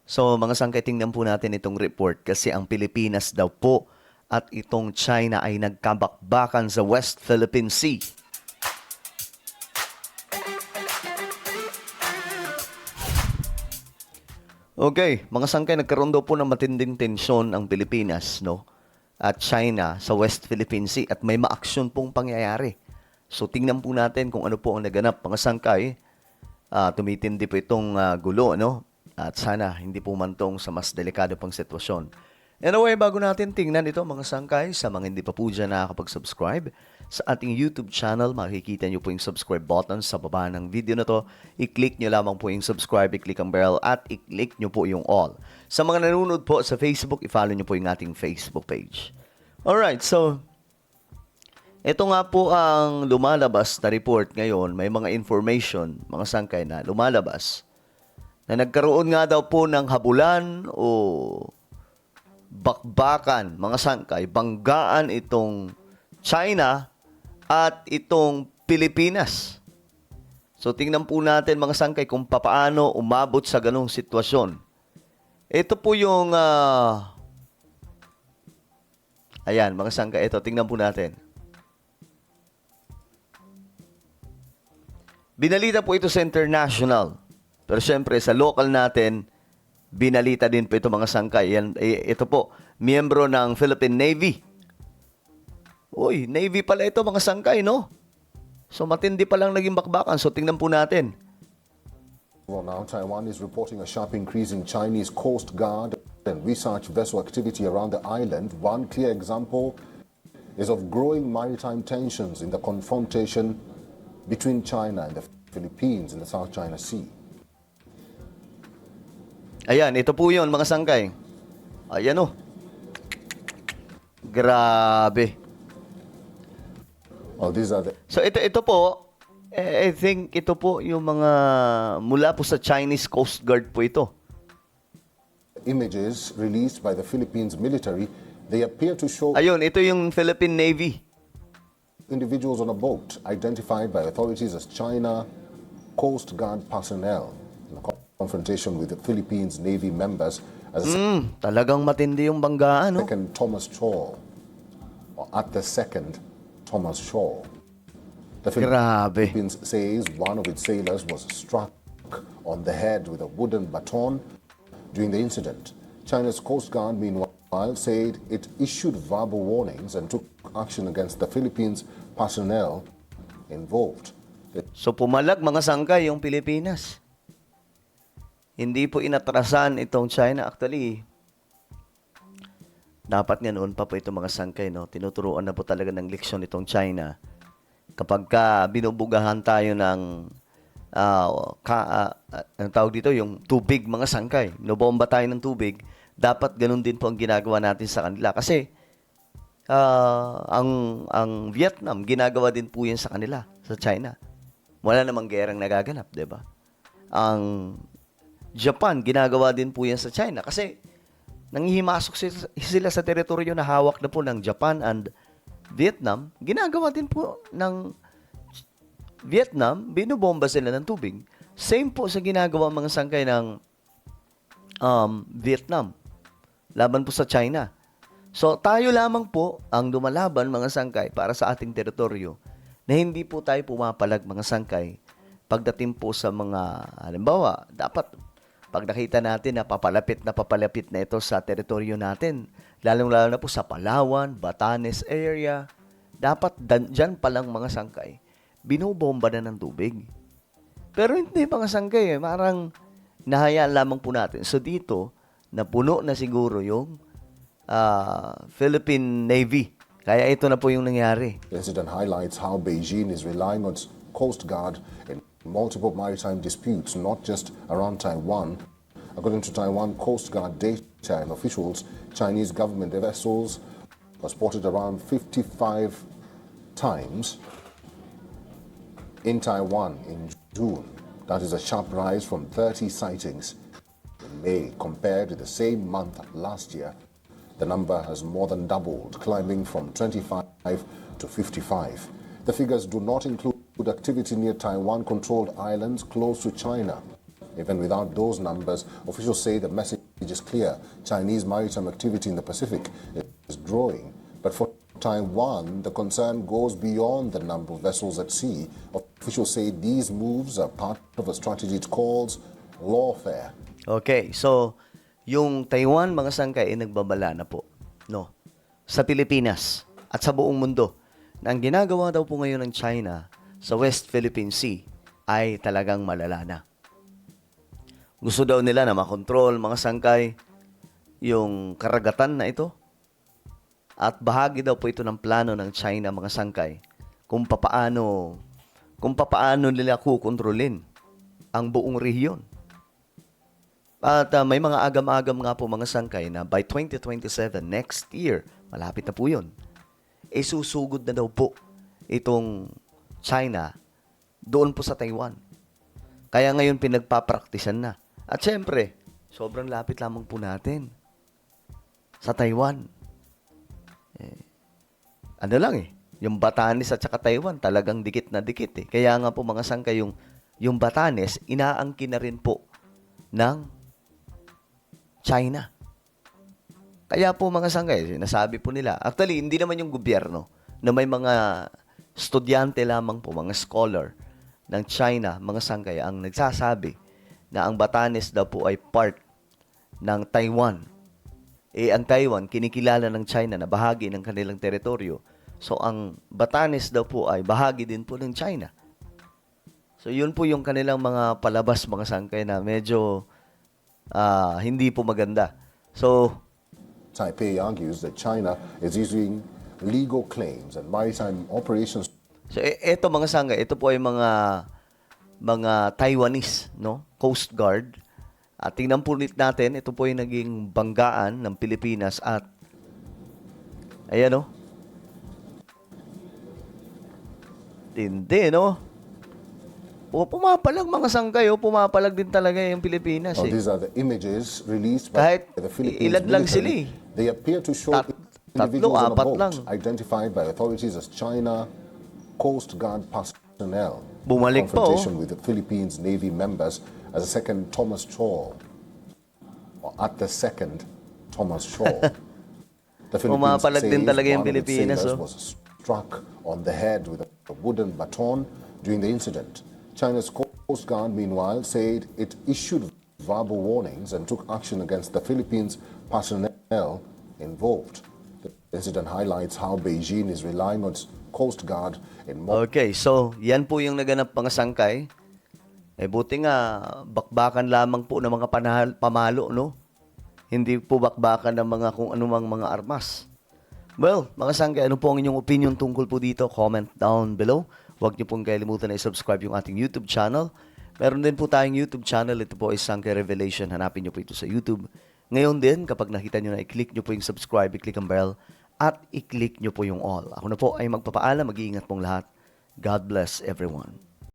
So mga sangkay, tingnan po natin itong report kasi ang Pilipinas daw po at itong China ay nagkabakbakan sa West Philippine Sea. Okay, mga sangkay, nagkaroon daw po ng matinding tensyon ang Pilipinas, no? At China sa West Philippine Sea at may maaksyon pong pangyayari. So tingnan po natin kung ano po ang naganap. Mga sangkay, tumitindi po itong gulo, no? At sana hindi po mantong sa mas delikado pang sitwasyon. Anyway, bago natin tingnan ito mga sangkay, sa mga hindi pa po dyan nakakapag-subscribe sa ating YouTube channel, makikita nyo po yung subscribe button sa baba ng video na to. I-click nyo lamang po yung subscribe, i-click ang bell at i-click nyo po yung all. Sa mga nanonood po sa Facebook, i-follow nyo po yung ating Facebook page. Alright, so ito nga po ang lumalabas na report ngayon. May mga information, mga sangkay na lumalabas na nagkaroon nga daw po ng habulan o bakbakan, mga sangkay, banggaan itong China at itong Pilipinas. So tingnan po natin mga sangkay kung papaano umabot sa ganong sitwasyon. Ito po yung ayan, mga sangkay, ito tingnan po natin. Binalita po ito sa international. Pero syempre, sa local natin, binalita din po ito mga sangkay. Yan, ito po, miyembro ng Philippine Navy. Uy, Navy pala ito mga sangkay, no? So matindi pa lang naging bakbakan. So tingnan po natin. Well, now Taiwan is reporting a sharp increase in Chinese Coast Guard and research vessel activity around the island. One clear example is of growing maritime tensions in the confrontation between China and the Philippines in the South China Sea. Ayan, ito po yun, mga sangkay. Ayan o. Grabe. Well, these are the So ito po, I think ito po yung mga mula po sa Chinese Coast Guard po ito. images released by the Philippines military. They appear to show Ayun, ito yung Philippine Navy. individuals on a boat identified by authorities as China Coast Guard personnel in a confrontation with the Philippines Navy members as Talagang matindi yung banggaan, no? second Thomas Shaw, or at the second Thomas Shaw. The Grabe. Philippines says one of its sailors was struck on the head with a wooden baton during the incident. China's Coast Guard, meanwhile, said it issued verbal warnings and took action against the Philippines personnel involved. So pumalag mga sangkay yung Pilipinas. Hindi po inatrasan itong China. Actually, dapat nga noon pa po itong mga sangkay, no? Tinuturuan na po talaga ng leksyon itong China. Kapag binubugahan tayo ng ang tawag dito, yung tubig, mga sangkay. Binobomba tayo ng tubig. Dapat ganun din po ang ginagawa natin sa kanila. Kasi ang Vietnam, ginagawa din po yan sa kanila, sa China. Wala namang gerang nagaganap, di ba? Ang Japan, ginagawa din po yan sa China. Kasi nanghihimasok sila sa teritoryo na hawak na po ng Japan and Vietnam. Ginagawa din po ng Vietnam, binubomba sila ng tubig. Same po sa ginagawa mga sangkay ng Vietnam. Laban po sa China. So, tayo lamang po ang lumalaban mga sangkay para sa ating teritoryo na hindi po tayo pumapalag mga sangkay pagdating po sa mga, halimbawa, dapat pag nakita natin na papalapit na ito sa teritoryo natin, lalong-lalo na po sa Palawan, Batanes area, dapat dyan palang mga sangkay, binubomba na ng tubig. Pero hindi mga sangkay, marang nahayaan lamang po natin. So dito, napuno na siguro yung Philippine Navy. Kaya ito na po yung nangyari. The incident highlights how Beijing is relying on its Coast Guard in multiple maritime disputes, not just around Taiwan. According to Taiwan Coast Guard data and officials, Chinese government vessels were spotted around 55 times in Taiwan in June. That is a sharp rise from 30 sightings in May compared to the same month last year. The number has more than doubled, climbing from 25 to 55. The figures do not include activity near Taiwan-controlled islands close to China. Even without those numbers, officials say the message is clear. Chinese maritime activity in the Pacific is growing. But for Taiwan, the concern goes beyond the number of vessels at sea. Officials say these moves are part of a strategy it calls lawfare. Okay, so yung Taiwan, mga sangkay, ay nagbabala na po, no? Sa Pilipinas at sa buong mundo na ang ginagawa daw po ngayon ng China sa West Philippine Sea ay talagang malala na. Gusto daw nila na makontrol, mga sangkay, yung karagatan na ito. At bahagi daw po ito ng plano ng China, mga sangkay, kung papaano nila kukontrolin ang buong rehiyon. At may mga agam-agam nga po, mga sangkay, na by 2027, next year, malapit na po yun, susugod na daw po itong China doon po sa Taiwan. Kaya ngayon pinagpapraktisan na. At syempre, sobrang lapit lamang po natin sa Taiwan. Ano lang yung Batanes at saka Taiwan, talagang dikit na dikit eh. Kaya nga po, mga sangkay, yung Batanes, inaangkin na rin po ng China. Kaya po, mga sangkay, sinasabi po nila, actually, hindi naman yung gobyerno, na may mga estudyante lamang po, mga scholar ng China, mga sangkay, ang nagsasabi na ang Batanes daw po ay part ng Taiwan. Ang Taiwan, kinikilala ng China na bahagi ng kanilang teritoryo. So, ang Batanes daw po ay bahagi din po ng China. So, yun po yung kanilang mga palabas, mga sangkay, na medyo hindi po maganda. So, Taipei argues that China is using legal claims and maritime operations. so eto, mga sangkay, ito po ay mga Taiwanese, no? Coast Guard. At tingnan po natin, ito po ay naging banggaan ng Pilipinas at ayan, no? Tindi, no? Pumapalag, mga sangkay, pumapalag din talaga yung Pilipinas. Now, Eh. these are the images released by Kahit the Philippines ilan lang military. sila eh. They appear to show Tatlo, individuals on a apat boat lang. identified by authorities as China Coast Guard personnel. Bumalik pa, Confrontation with the Philippines Navy members as a second Thomas Shaw, or at the second Thomas Shaw. The Philippines Pumapalag din says talaga yung one of its Pilipinas, sailors was struck on the head with a wooden baton during the incident. China's Coast Guard, meanwhile, said it issued verbal warnings and took action against the Philippines personnel involved. The incident highlights how Beijing is relying on its Coast Guard in Okay, so yan po yung naganap, mga sangkay. Buti nga, bakbakan lamang po ng mga pamalo, no? Hindi po bakbakan ng mga kung anumang mga armas. Well, mga sangkay, ano po ang inyong opinion tungkol po dito? Comment down below. Huwag niyo pong kalimutan na i-subscribe yung ating YouTube channel. Meron din po tayong YouTube channel. Ito po ay Sangkay Revelation. Hanapin niyo po ito sa YouTube. Ngayon din, kapag nakita niyo na, i-click niyo po yung subscribe, i-click ang bell, at i-click niyo po yung all. Ako na po ay magpapaalam. Mag-iingat pong lahat. God bless everyone.